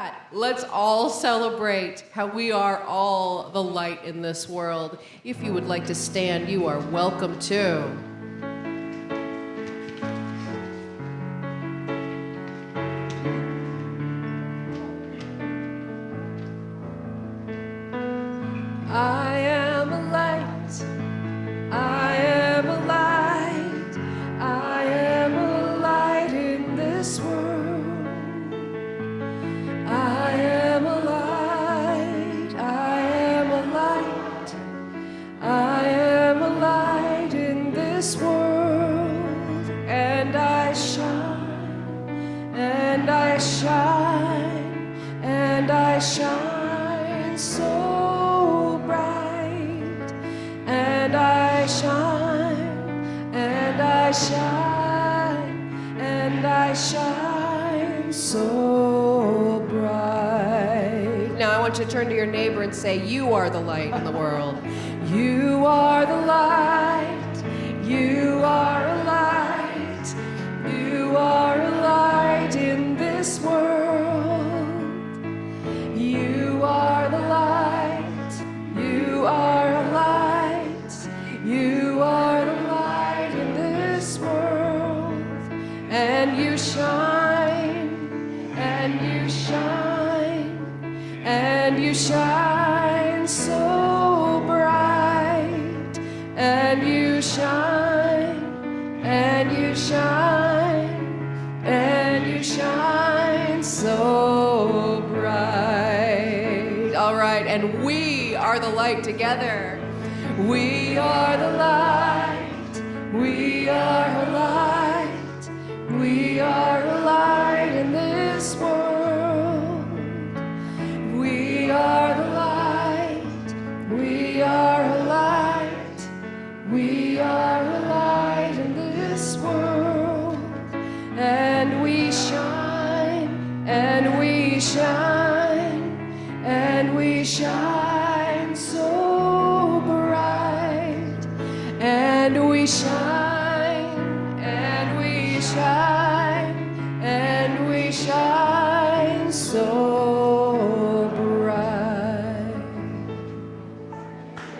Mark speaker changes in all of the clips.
Speaker 1: that, let's all celebrate how we are all the light in this world. If you would like to stand, you are welcome to. I am a light. I am a light. I am a light in this world. I am a light. I am a light. I am a light in this world. And I shine. And I shine. And I shine so bright. And I shine, and I shine, and I shine so bright. Now I want you to turn to your neighbor and say, you are the light in the world. You are the light. You are a light. You are a light in this world. You are the light. You are a light. You are the light in this world, and you shine, and you shine, and you shine so bright, and you shine, and you shine, and you shine so bright. All right, and we are the light together. We are the light, we are a light, we are a light in this world. We are the light, we are a light, we are a light in this world. And we shine, and we shine, and we shine so bright. And we shine, and we shine, and we shine so bright.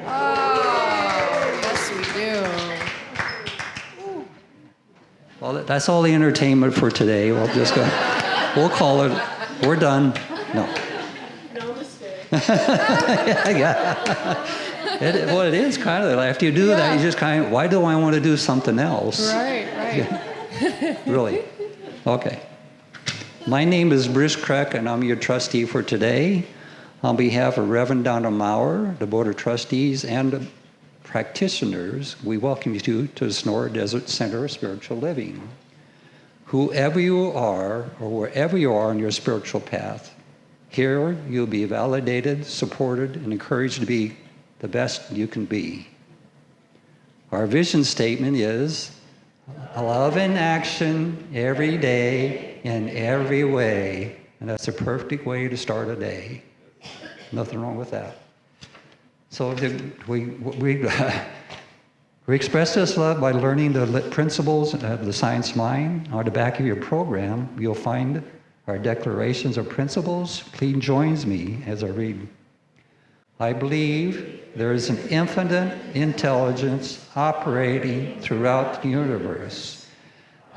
Speaker 1: Oh, yes we do.
Speaker 2: Well, that's all the entertainment for today. We'll just go. We'll call it. We're done. No.
Speaker 1: No mistake.
Speaker 2: Yeah. Well, it is kind of. After you do that, you just kind of, why do I want to do something else?
Speaker 1: Right.
Speaker 2: Yeah. Really? Okay. My name is Bruce Kreck, and I'm your trustee for today. On behalf of Reverend Donna Maurer, the Board of Trustees, and the practitioners, we welcome you to the Sonoran Desert Center of Spiritual Living. Whoever you are, or wherever you are on your spiritual path, here you'll be validated, supported, and encouraged to be the best you can be. Our vision statement is, love in action every day in every way. And that's a perfect way to start a day. Nothing wrong with that. So we express this love by learning the principles of the science mind. On the back of your program, you'll find our declarations of principles. Please join me as I read. I believe there is an infinite intelligence operating throughout the universe.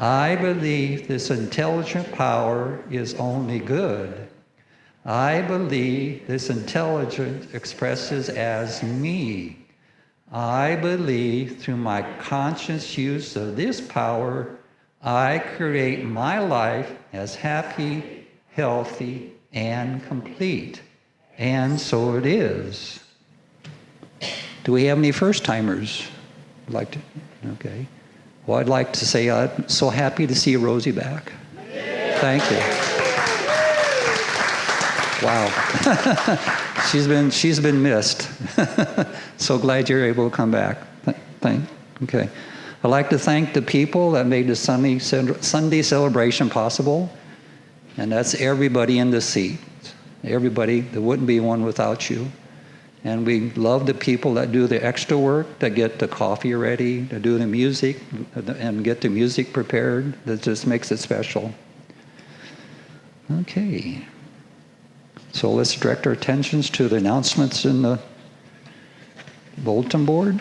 Speaker 2: I believe this intelligent power is only good. I believe this intelligence expresses as me. I believe through my conscious use of this power, I create my life as happy, healthy, and complete. And so it is. Do we have any first-timers? Okay. Well, I'd like to say I'm so happy to see Rosie back. Thank you. Wow. she's been missed. So glad you're able to come back. Okay. I'd like to thank the people that made the Sunday celebration possible, and that's everybody in the seat. Everybody, there wouldn't be one without you. And we love the people that do the extra work, that get the coffee ready, to do the music, and get the music prepared. That just makes it special. Okay. So let's direct our attentions to the announcements in the bulletin board.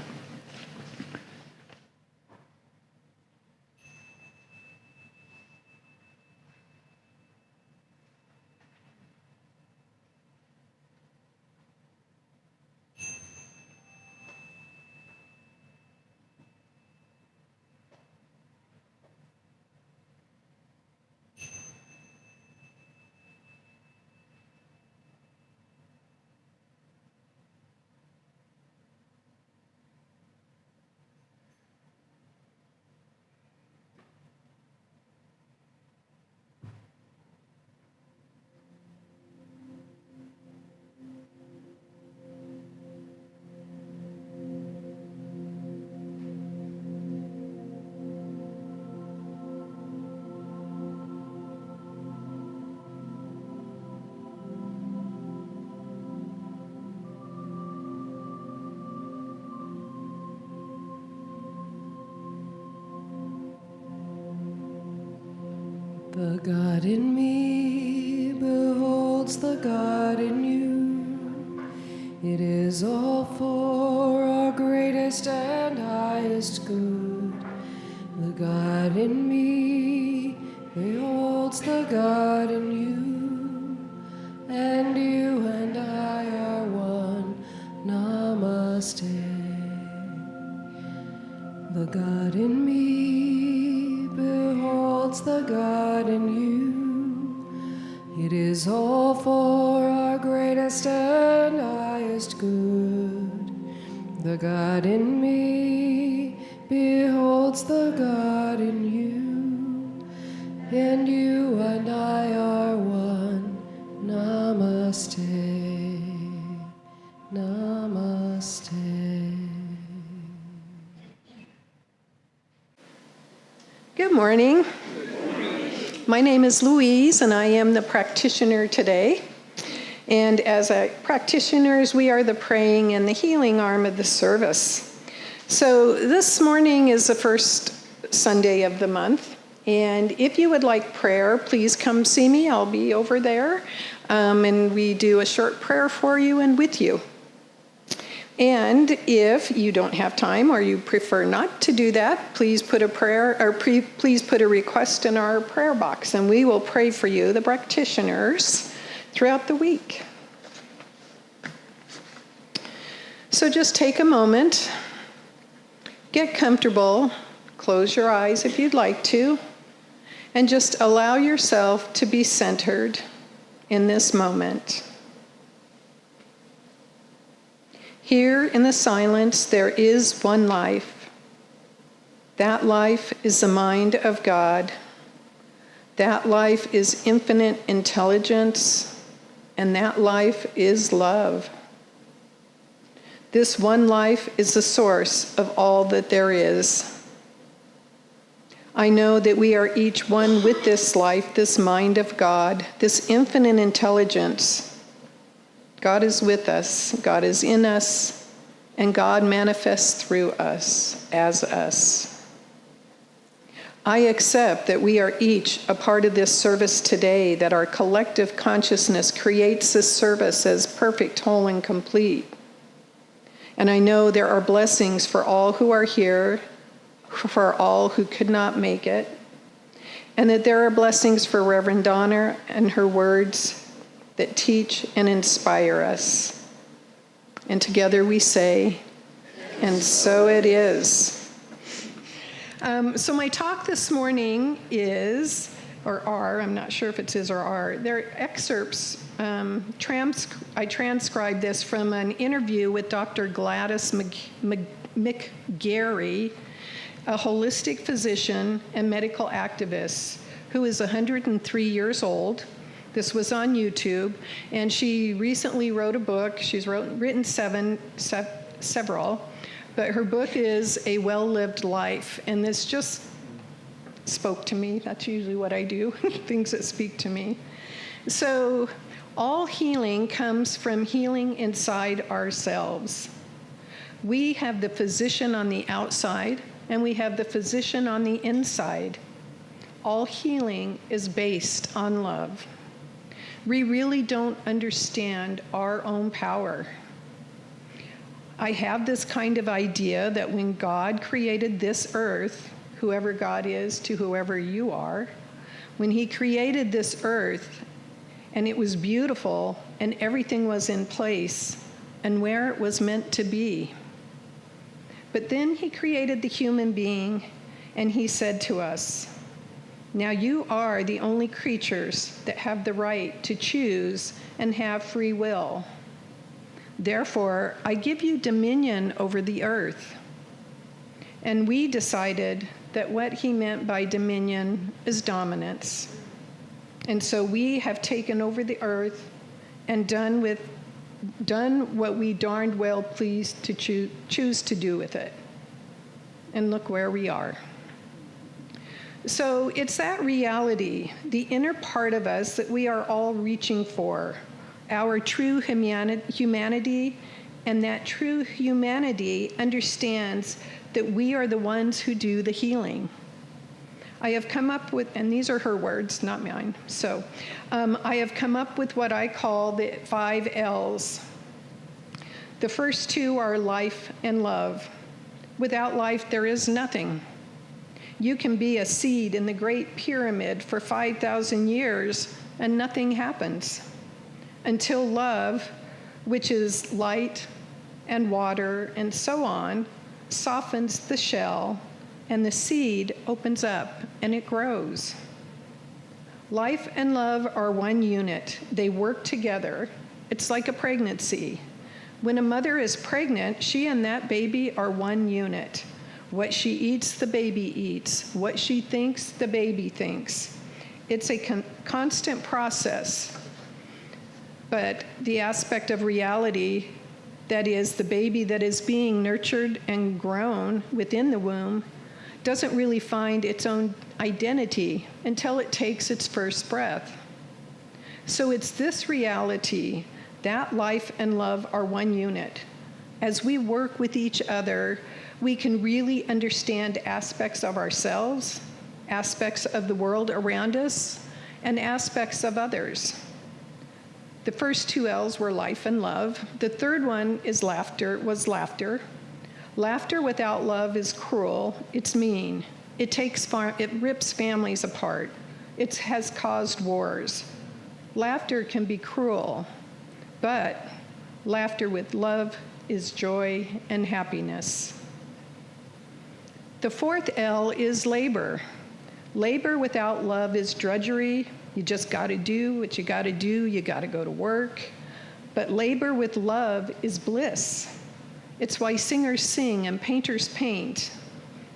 Speaker 1: The God in me beholds the God in you. It is all for our greatest and highest good. The God in me beholds the God in you. And you and I are one. Namaste. The God in me beholds the God in you. It is all for our greatest and highest good. The God in me beholds the God in you. And you and I are one. Namaste. Namaste.
Speaker 3: Good morning. My name is Louise, and I am the practitioner today. And as practitioners, we are the praying and the healing arm of the service. So this morning is the first Sunday of the month. And if you would like prayer, please come see me. I'll be over there. And we do a short prayer for you and with you. And if you don't have time or you prefer not to do that, please put a prayer or please put a request in our prayer box, and we will pray for you, the practitioners, throughout the week. So just take a moment, get comfortable, close your eyes if you'd like to, and just allow yourself to be centered in this moment. Here in the silence, there is one life. That life is the mind of God. That life is infinite intelligence, and that life is love. This one life is the source of all that there is. I know that we are each one with this life, this mind of God, this infinite intelligence. God is with us, God is in us, and God manifests through us, as us. I accept that we are each a part of this service today, that our collective consciousness creates this service as perfect, whole, and complete. And I know there are blessings for all who are here, for all who could not make it, and that there are blessings for Reverend Donna and her words that teach and inspire us. And together we say, and so it is. So my talk this morning is, or are, I'm not sure if it's is or are, they're excerpts. I transcribed this from an interview with Dr. Gladys McGarry, a holistic physician and medical activist who is 103 years old. This was on YouTube, and she recently wrote a book. She's written several, but her book is A Well-Lived Life, and this just spoke to me. That's usually what I do, things that speak to me. So all healing comes from healing inside ourselves. We have the physician on the outside, and we have the physician on the inside. All healing is based on love. We really don't understand our own power. I have this kind of idea that when God created this earth, whoever God is to whoever you are, when he created this earth and it was beautiful and everything was in place and where it was meant to be. But then he created the human being and he said to us, now you are the only creatures that have the right to choose and have free will. Therefore, I give you dominion over the earth. And we decided that what he meant by dominion is dominance. And so we have taken over the earth and done what we darned well pleased to choose to do with it. And look where we are. So it's that reality, the inner part of us that we are all reaching for, our true humanity, and that true humanity understands that we are the ones who do the healing. I have come up with, and these are her words, not mine, so I have come up with what I call the 5 L's. The first 2 are life and love. Without life, there is nothing. You can be a seed in the Great Pyramid for 5,000 years and nothing happens until love, which is light and water and so on, softens the shell and the seed opens up and it grows. Life and love are one unit. They work together. It's like a pregnancy. When a mother is pregnant, she and that baby are one unit. What she eats, the baby eats. What she thinks, the baby thinks. It's a constant process. But the aspect of reality, that is, the baby that is being nurtured and grown within the womb, doesn't really find its own identity until it takes its first breath. So it's this reality, that life and love are one unit. As we work with each other, we can really understand aspects of ourselves, aspects of the world around us, and aspects of others. The first 2 L's were life and love. The third one is laughter. Laughter without love is cruel. It's mean. It rips families apart. It has caused wars. Laughter can be cruel, but laughter with love is joy and happiness. The 4th L is labor. Labor without love is drudgery. You just got to do what you got to do. You got to go to work. But labor with love is bliss. It's why singers sing and painters paint.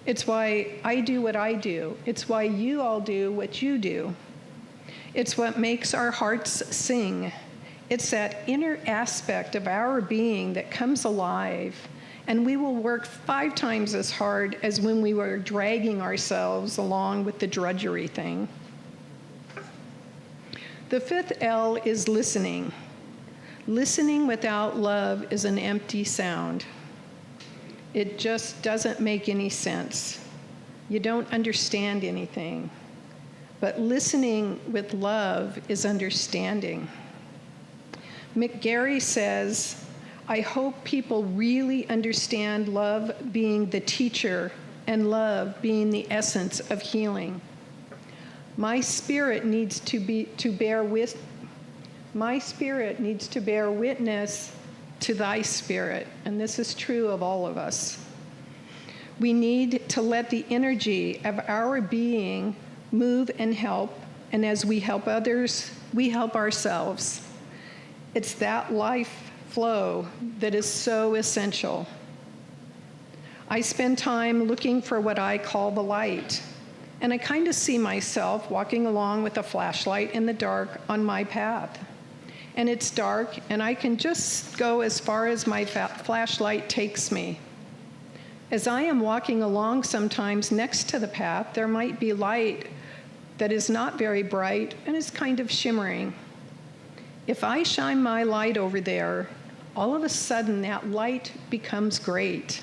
Speaker 3: It's why I do what I do. It's why you all do what you do. It's what makes our hearts sing. It's that inner aspect of our being that comes alive. And we will work 5 times as hard as when we were dragging ourselves along with the drudgery thing. The 5th L is listening. Listening without love is an empty sound. It just doesn't make any sense. You don't understand anything. But listening with love is understanding. McGarry says, I hope people really understand love being the teacher and love being the essence of healing. My spirit needs to bear witness to thy spirit, and this is true of all of us. We need to let the energy of our being move and help, and as we help others, we help ourselves. It's that life flow that is so essential. I spend time looking for what I call the light, and I kind of see myself walking along with a flashlight in the dark on my path. And it's dark, and I can just go as far as my flashlight takes me. As I am walking along sometimes next to the path, there might be light that is not very bright and is kind of shimmering. If I shine my light over there, all of a sudden that light becomes great.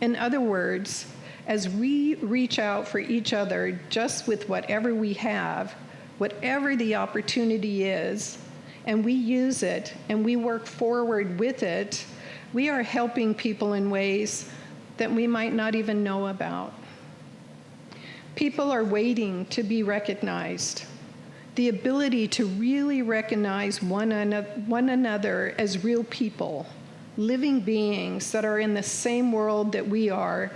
Speaker 3: In other words, as we reach out for each other just with whatever we have, whatever the opportunity is, and we use it and we work forward with it, we are helping people in ways that we might not even know about. People are waiting to be recognized. The ability to really recognize one another as real people, living beings that are in the same world that we are,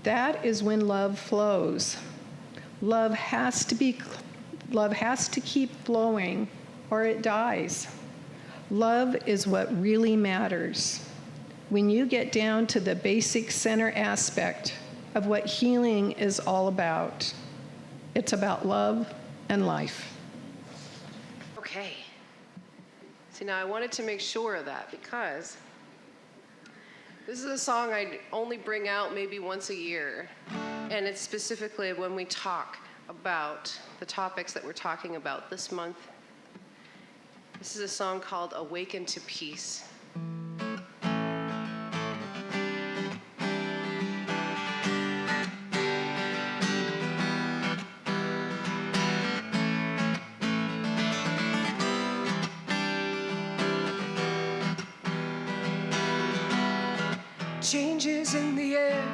Speaker 3: that is when love flows. Love has to keep flowing or it dies. Love is what really matters. When you get down to the basic center aspect of what healing is all about, it's about love and life.
Speaker 1: Okay. See, now I wanted to make sure of that because this is a song I only bring out maybe once a year. And it's specifically when we talk about the topics that we're talking about this month. This is a song called Awaken to Peace.
Speaker 4: Changes in the air,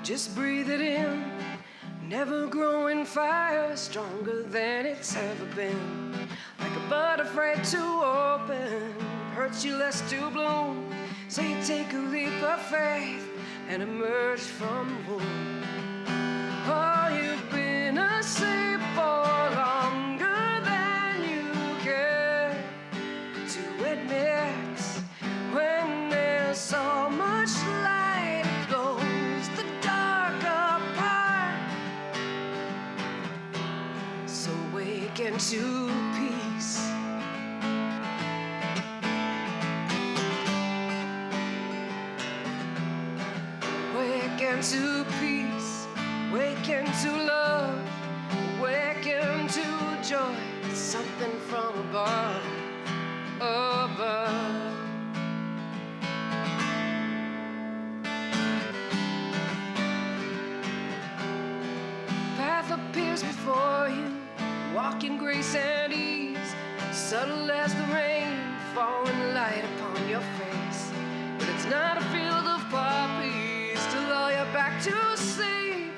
Speaker 4: just breathe it in. Never growing fire, stronger than it's ever been. Like a bud afraid to open, hurts you less to bloom. So you take a leap of faith and emerge from the womb. Oh, you've been asleep for longer than you care to admit. When there's so much light, it blows the dark apart. So awaken to peace. Awaken to peace. Awaken to love. Awaken to joy. Something from above. Above. Path appears before you, walk in grace and ease, subtle as the rain, falling light upon your face. But it's not a field of poppies to lull you back to sleep,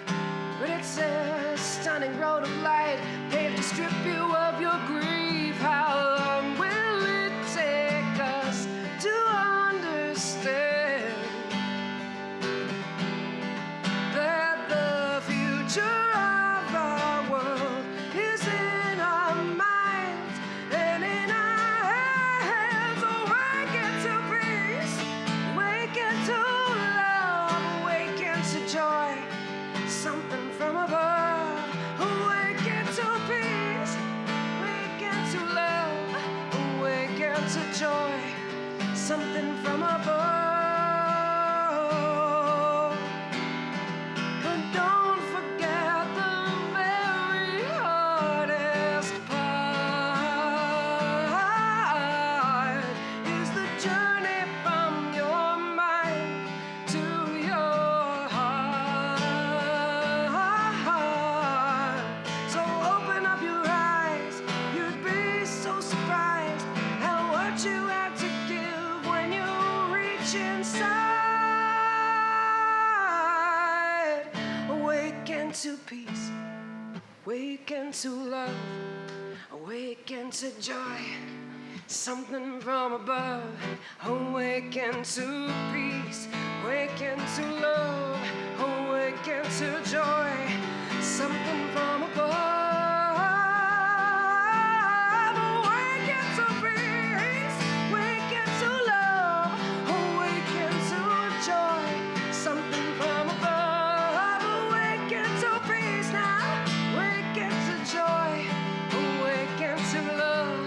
Speaker 4: but it's a stunning road of light, paved to strip you of your grief. How long will it take us to understand that the future of our world is in our minds and in our hands? Awaken to peace, awaken to love, awaken to joy, something from above. Awaken to peace, awaken to love, awaken to joy, something from above. But don't forget the very hardest part is the journey from your mind to your heart. So open up your eyes, you'd be so surprised at what you have to give when you reach inside. Awaken to peace, awaken to love, awaken to joy, something from above. Awaken to peace, awaken to love, awaken to joy, something from above. Awaken to peace, awaken to love, awaken to joy, something from above. Awaken to peace now, awaken to joy, awaken to love,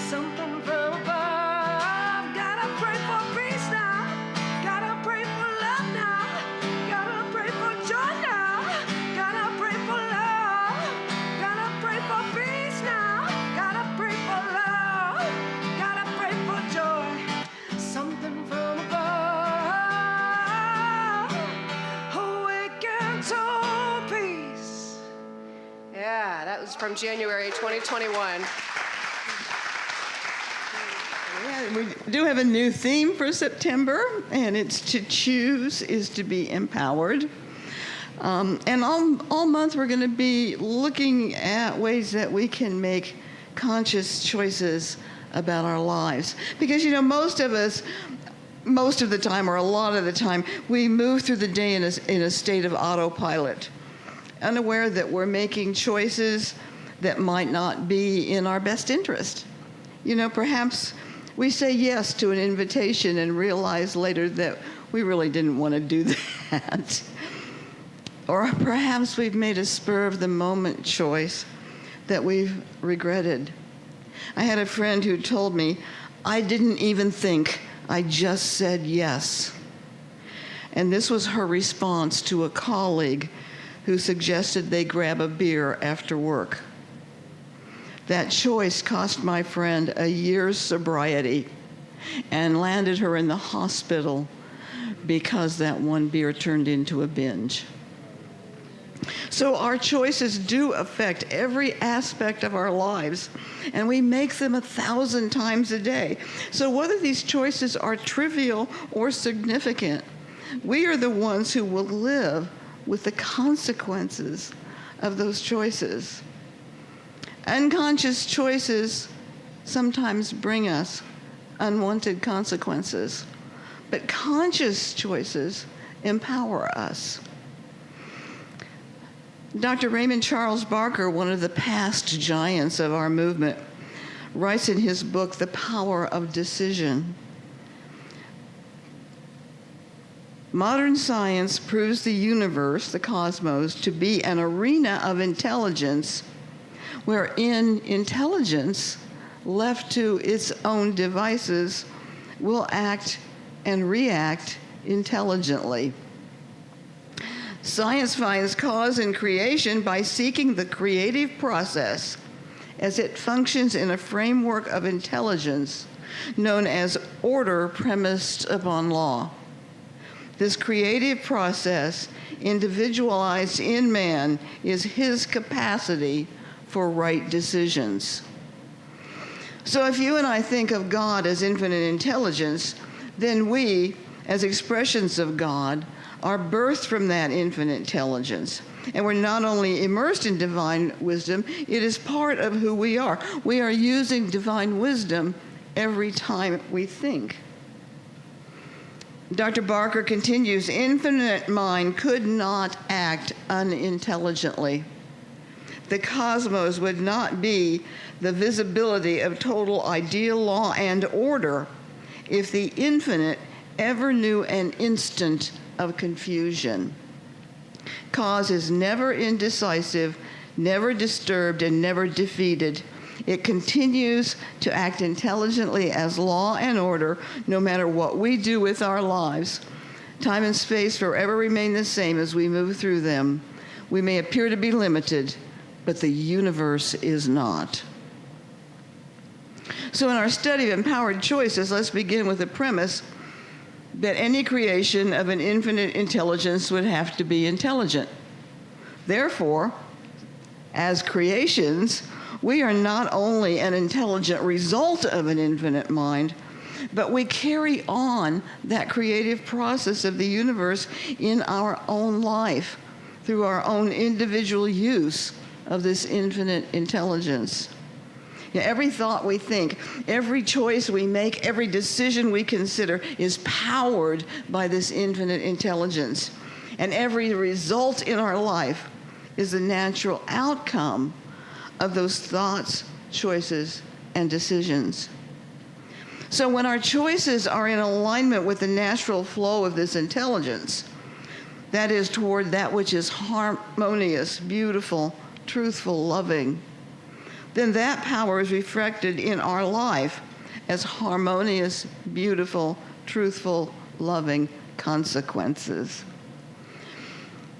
Speaker 4: something from above. Gotta pray for peace now, gotta pray for love now, gotta pray for joy now, gotta pray for love.
Speaker 1: from January 2021.
Speaker 5: Yeah, we do have a new theme for September, and it's to choose is to be empowered. And all month we're going to be looking at ways that we can make conscious choices about our lives. Because, most of us, most of the time or a lot of the time, we move through the day in a state of autopilot, unaware that we're making choices that might not be in our best interest. Perhaps we say yes to an invitation and realize later that we really didn't want to do that. Or perhaps we've made a spur-of-the-moment choice that we've regretted. I had a friend who told me, I didn't even think, I just said yes. And this was her response to a colleague who suggested they grab a beer after work. That choice cost my friend a year's sobriety and landed her in the hospital because that one beer turned into a binge. So our choices do affect every aspect of our lives, and we make them 1,000 times a day. So whether these choices are trivial or significant, we are the ones who will live with the consequences of those choices. Unconscious choices sometimes bring us unwanted consequences, but conscious choices empower us. Dr. Raymond Charles Barker, one of the past giants of our movement, writes in his book, The Power of Decision. Modern science proves the universe, the cosmos, to be an arena of intelligence wherein intelligence, left to its own devices, will act and react intelligently. Science finds cause in creation by seeking the creative process as it functions in a framework of intelligence known as order premised upon law. This creative process, individualized in man, is his capacity for right decisions. So if you and I think of God as infinite intelligence, then we, as expressions of God, are birthed from that infinite intelligence. And we're not only immersed in divine wisdom, it is part of who we are. We are using divine wisdom every time we think. Dr. Barker continues, infinite mind could not act unintelligently. The cosmos would not be the visibility of total ideal law and order if the infinite ever knew an instant of confusion. Cause is never indecisive, never disturbed, and never defeated. It continues to act intelligently as law and order, no matter what we do with our lives. Time and space forever remain the same as we move through them. We may appear to be limited, but the universe is not. So in our study of empowered choices, let's begin with the premise that any creation of an infinite intelligence would have to be intelligent. Therefore, as creations, we are not only an intelligent result of an infinite mind, but we carry on that creative process of the universe in our own life through our own individual use of this infinite intelligence. Every thought we think, every choice we make, every decision we consider is powered by this infinite intelligence. And every result in our life is the natural outcome of those thoughts, choices, and decisions. So when our choices are in alignment with the natural flow of this intelligence, that is toward that which is harmonious, beautiful, truthful, loving, then that power is reflected in our life as harmonious, beautiful, truthful, loving consequences.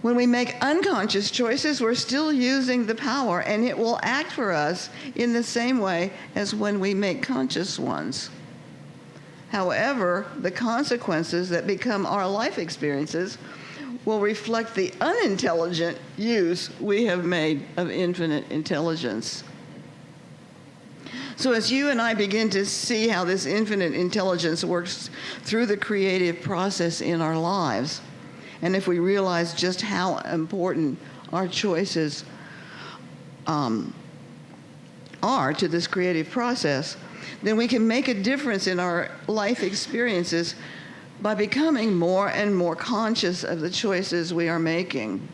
Speaker 5: When we make unconscious choices, we're still using the power, and it will act for us in the same way as when we make conscious ones. However, the consequences that become our life experiences will reflect the unintelligent use we have made of infinite intelligence. So as you and I begin to see how this infinite intelligence works through the creative process in our lives, and if we realize just how important our choices are to this creative process, then we can make a difference in our life experiences by becoming more and more conscious of the choices we are making.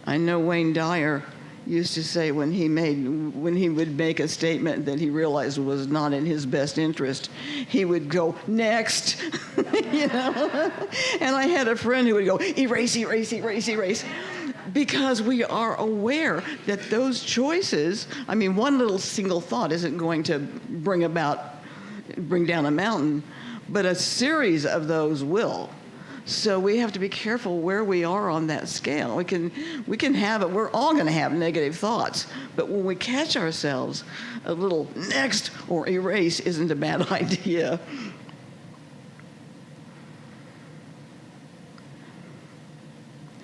Speaker 5: I know Wayne Dyer used to say when he would make a statement that he realized was not in his best interest, he would go, next, you know? And I had a friend who would go, erase, erase, erase, erase. Because we are aware that those choices, I mean, one little single thought isn't going to bring down a mountain, but a series of those will. So we have to be careful where we are on that scale. We can have it. We're all going to have negative thoughts, but when we catch ourselves, a little next or erase isn't a bad idea.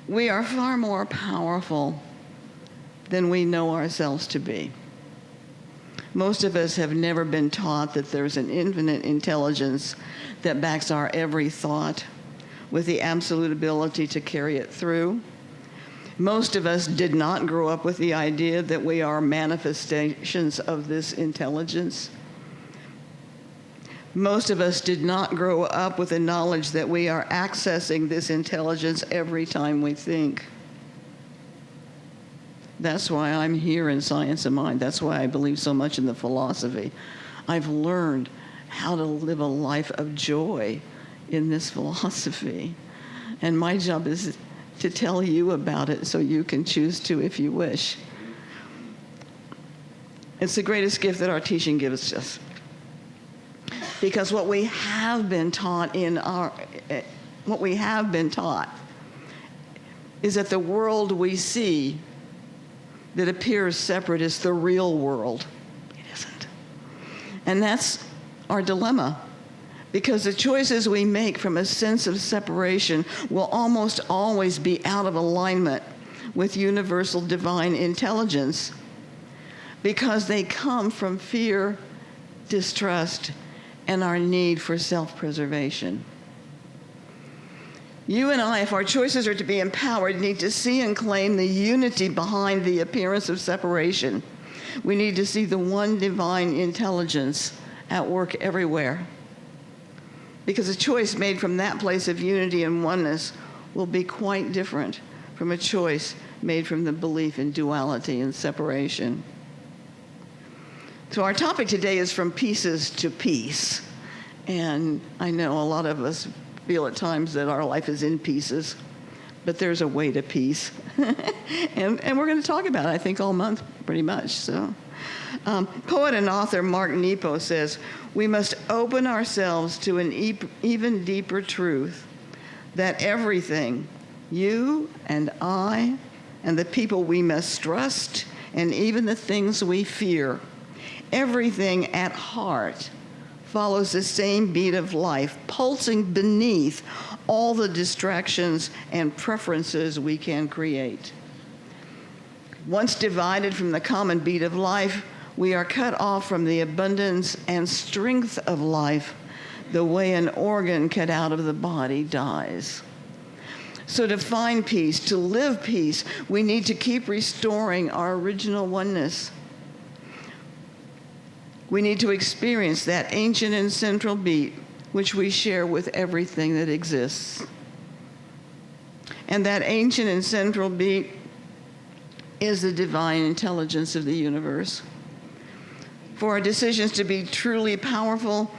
Speaker 5: We are far more powerful than we know ourselves to be. Most of us have never been taught that there's an infinite intelligence that backs our every thought with the absolute ability to carry it through. Most of us did not grow up with the idea that we are manifestations of this intelligence. Most of us did not grow up with the knowledge that we are accessing this intelligence every time we think. That's why I'm here in Science of Mind. That's why I believe so much in the philosophy. I've learned how to live a life of joy in this philosophy. And my job is to tell you about it so you can choose to if you wish. It's the greatest gift that our teaching gives us. Because what we have been taught is that the world we see that appears separate is the real world. It isn't. And that's our dilemma. Because the choices we make from a sense of separation will almost always be out of alignment with universal divine intelligence, because they come from fear, distrust, and our need for self-preservation. You and I, if our choices are to be empowered, need to see and claim the unity behind the appearance of separation. We need to see the one divine intelligence at work everywhere. Because a choice made from that place of unity and oneness will be quite different from a choice made from the belief in duality and separation. So our topic today is from pieces to peace. And I know a lot of us feel at times that our life is in pieces, but there's a way to peace. and we're going to talk about it, I think, all month pretty much. So, poet and author Mark Nepo says, we must open ourselves to an even deeper truth that everything, you and I, and the people we mistrust, and even the things we fear, everything at heart follows the same beat of life, pulsing beneath all the distractions and preferences we can create. Once divided from the common beat of life, we are cut off from the abundance and strength of life, the way an organ cut out of the body dies. So to find peace, to live peace, we need to keep restoring our original oneness. We need to experience that ancient and central beat which we share with everything that exists. And that ancient and central beat is the divine intelligence of the universe. For our decisions to be truly powerful,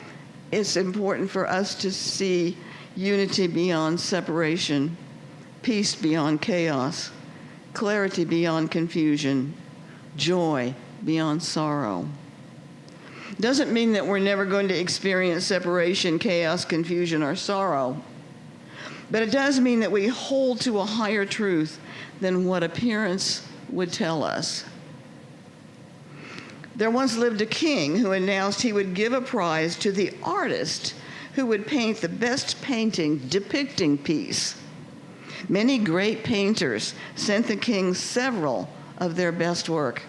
Speaker 5: it's important for us to see unity beyond separation, peace beyond chaos, clarity beyond confusion, joy beyond sorrow. Doesn't mean that we're never going to experience separation, chaos, confusion, or sorrow. But it does mean that we hold to a higher truth than what appearance would tell us. There once lived a king who announced he would give a prize to the artist who would paint the best painting depicting peace. Many great painters sent the king several of their best work.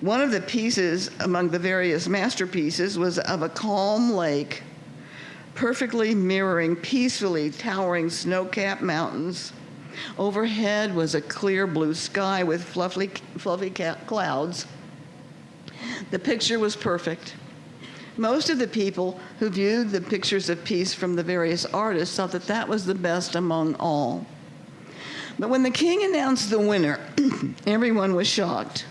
Speaker 5: One of the pieces among the various masterpieces was of a calm lake, perfectly mirroring peacefully towering snow-capped mountains. Overhead was a clear blue sky with fluffy clouds. The picture was perfect. Most of the people who viewed the pictures of peace from the various artists thought that that was the best among all. But when the king announced the winner, everyone was shocked.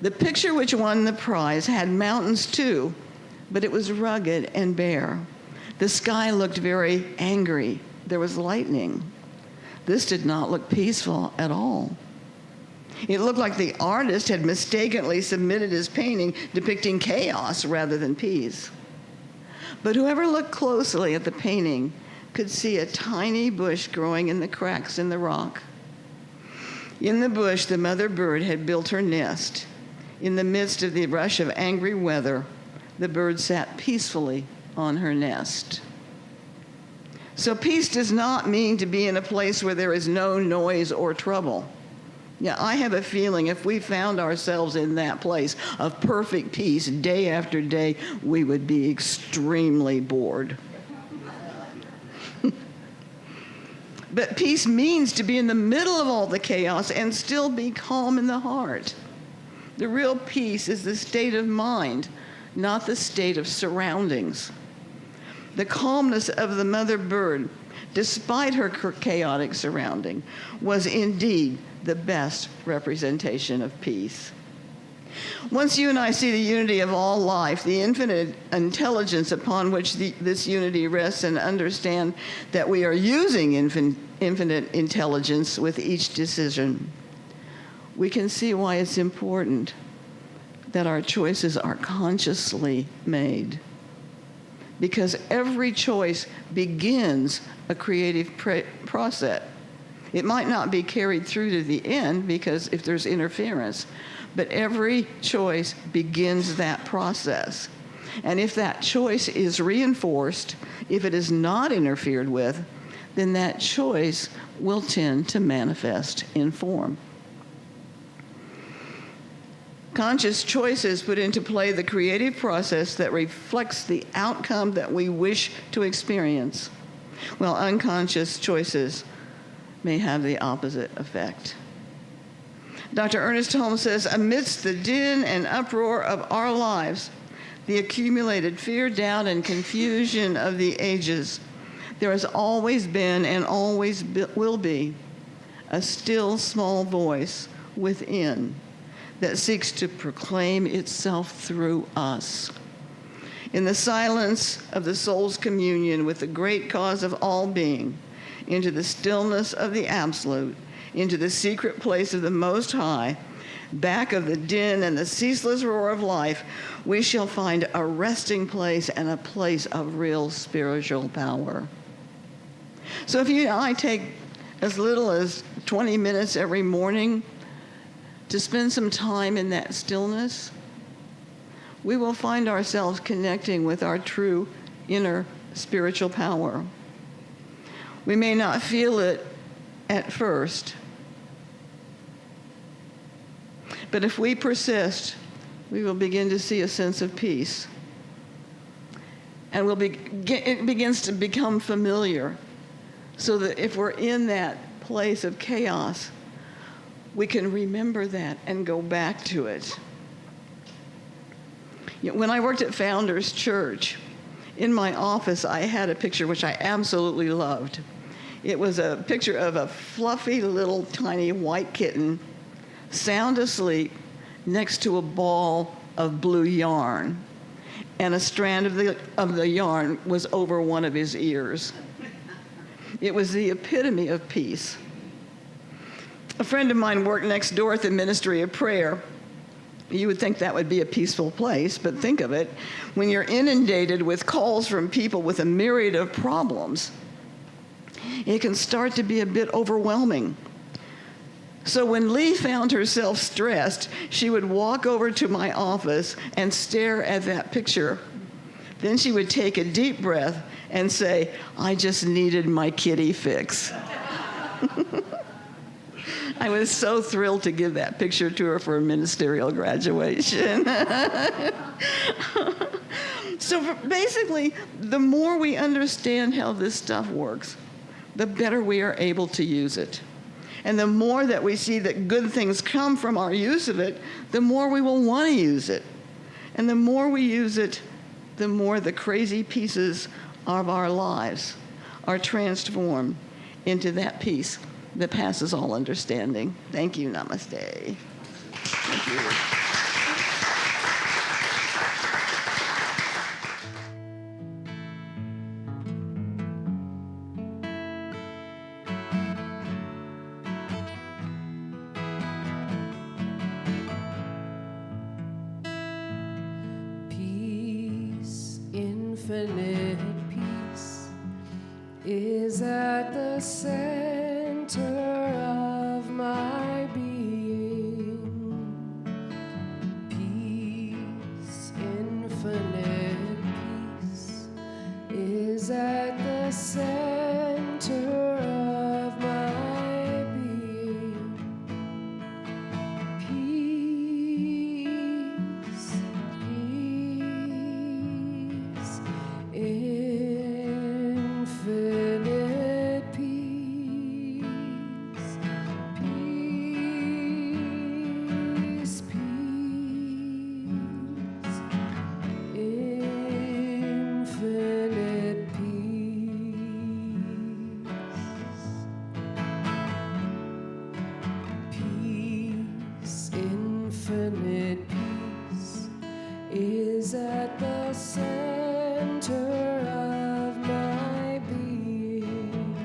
Speaker 5: The picture which won the prize had mountains too, but it was rugged and bare. The sky looked very angry. There was lightning. This did not look peaceful at all. It looked like the artist had mistakenly submitted his painting depicting chaos rather than peace. But whoever looked closely at the painting could see a tiny bush growing in the cracks in the rock. In the bush, the mother bird had built her nest. In the midst of the rush of angry weather, the bird sat peacefully on her nest. So peace does not mean to be in a place where there is no noise or trouble. Yeah, I have a feeling if we found ourselves in that place of perfect peace day after day, we would be extremely bored. But peace means to be in the middle of all the chaos and still be calm in the heart. The real peace is the state of mind, not the state of surroundings. The calmness of the mother bird, despite her chaotic surrounding, was indeed the best representation of peace. Once you and I see the unity of all life, the infinite intelligence upon which this unity rests, and understand that we are using infinite intelligence with each decision, we can see why it's important that our choices are consciously made. Because every choice begins a creative process. It might not be carried through to the end because if there's interference, but every choice begins that process. And if that choice is reinforced, if it is not interfered with, then that choice will tend to manifest in form. Conscious choices put into play the creative process that reflects the outcome that we wish to experience, while unconscious choices may have the opposite effect. Dr. Ernest Holmes says, amidst the din and uproar of our lives, the accumulated fear, doubt, and confusion of the ages, there has always been and always will be a still small voice within that seeks to proclaim itself through us. In the silence of the soul's communion with the great cause of all being, into the stillness of the absolute, into the secret place of the Most High, back of the din and the ceaseless roar of life, we shall find a resting place and a place of real spiritual power. So if you and I take as little as 20 minutes every morning to spend some time in that stillness, we will find ourselves connecting with our true inner spiritual power. We may not feel it at first, but if we persist, we will begin to see a sense of peace. And it begins to become familiar, so that if we're in that place of chaos, we can remember that and go back to it. When I worked at Founders Church, in my office, I had a picture which I absolutely loved. It was a picture of a fluffy little tiny white kitten sound asleep next to a ball of blue yarn, and a strand of the yarn was over one of his ears. It was the epitome of peace. A friend of mine worked next door at the Ministry of Prayer. You would think that would be a peaceful place, but think of it. When you're inundated with calls from people with a myriad of problems, it can start to be a bit overwhelming. So when Lee found herself stressed, she would walk over to my office and stare at that picture. Then she would take a deep breath and say, "I just needed my kitty fix." I was so thrilled to give that picture to her for a ministerial graduation. So basically, the more we understand how this stuff works, the better we are able to use it. And the more that we see that good things come from our use of it, the more we will want to use it. And the more we use it, the more the crazy pieces of our lives are transformed into that peace that passes all understanding. Thank you. Namaste. Thank you.
Speaker 4: Peace, infinite peace, is at the center of my being. Peace, infinite peace, is at the center of my being. Peace, peace, infinite peace, peace, peace, infinite peace. Peace, infinite peace, is at the center of my being.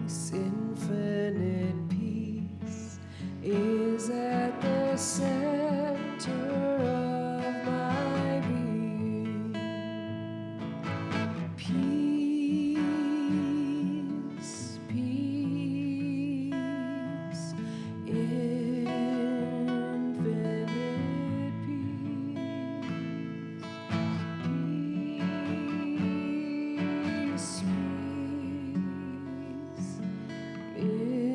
Speaker 4: Peace, infinite peace, is at the center of my being. Peace, peace, infinite peace. Peace, peace, infinite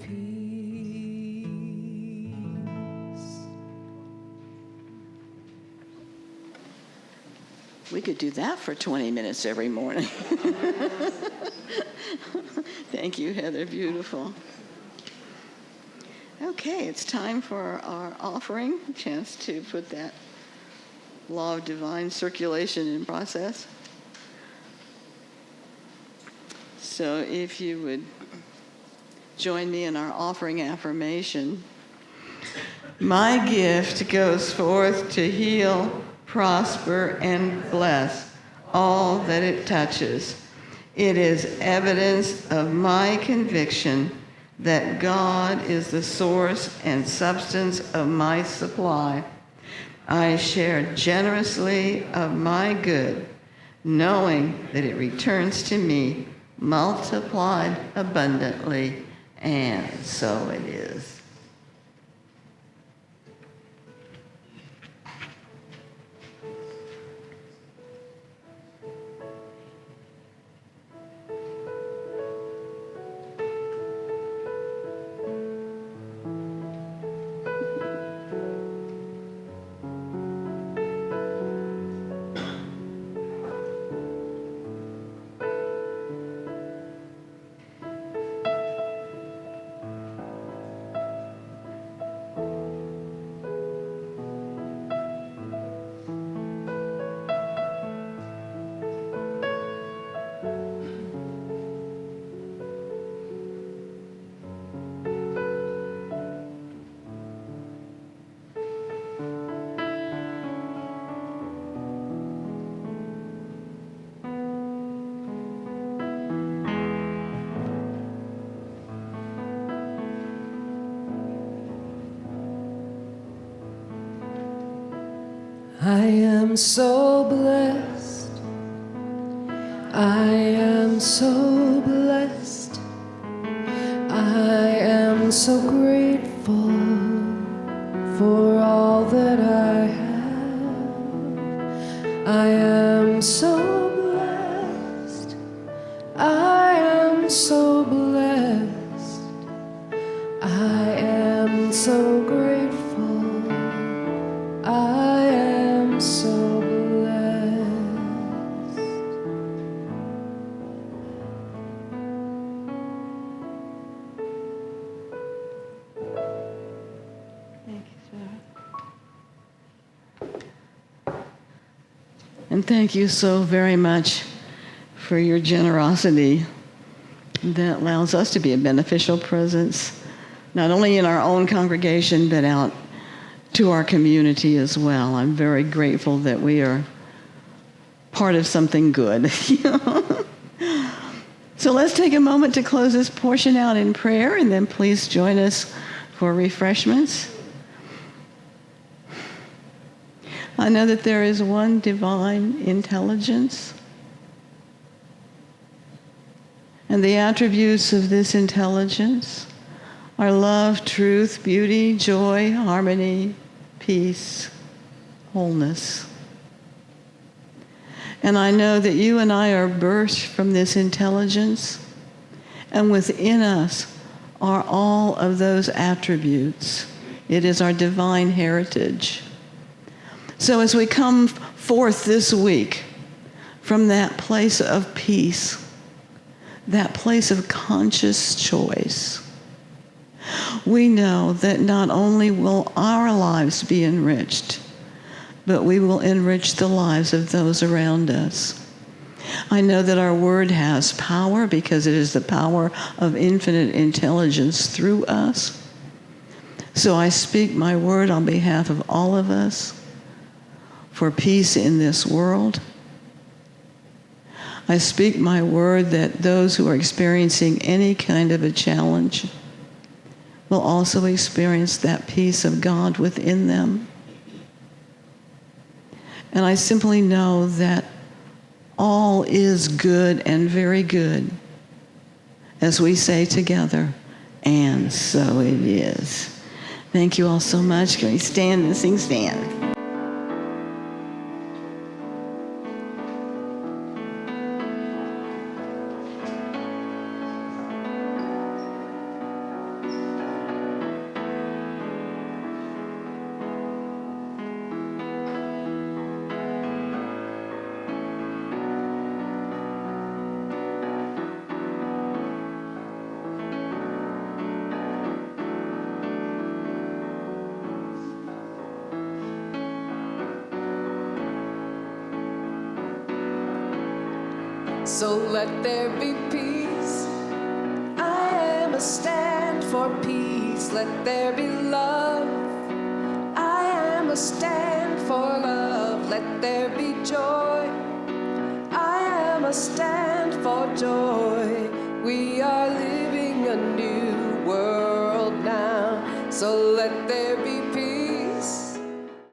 Speaker 4: peace.
Speaker 5: We could do that for 20 minutes every morning. Thank you, Heather. Beautiful. Okay, it's time for our offering. A chance to put that law of divine circulation in process. So if you would join me in our offering affirmation. My gift goes forth to heal, prosper, and bless all that it touches. It is evidence of my conviction that God is the source and substance of my supply. I share generously of my good, knowing that it returns to me multiplied abundantly, and so it is.
Speaker 4: I am so blessed. I am so blessed. I am so grateful for all that I have. I am so blessed. so blessed. I am so grateful. I am so blessed.
Speaker 5: Thank you, Sarah. And thank you so very much for your generosity that allows us to be a beneficial presence, not only in our own congregation, but out to our community as well. I'm very grateful that we are part of something good. So let's take a moment to close this portion out in prayer, and then please join us for refreshments. I know that there is one divine intelligence, and the attributes of this intelligence are love, truth, beauty, joy, harmony, peace, wholeness. And I know that you and I are birthed from this intelligence, and within us are all of those attributes. It is our divine heritage. So as we come forth this week from that place of peace, that place of conscious choice, we know that not only will our lives be enriched, but we will enrich the lives of those around us. I know that our word has power because it is the power of infinite intelligence through us. So I speak my word on behalf of all of us for peace in this world. I speak my word that those who are experiencing any kind of a challenge will also experience that peace of God within them. And I simply know that all is good and very good, as we say together, and so it is. Thank you all so much. Can we stand and sing Stand?
Speaker 4: So let there be peace. I am a stand for peace. Let there be love. I am a stand for love. Let there be joy. I am a stand for joy. We are living a new world now. So let there be peace.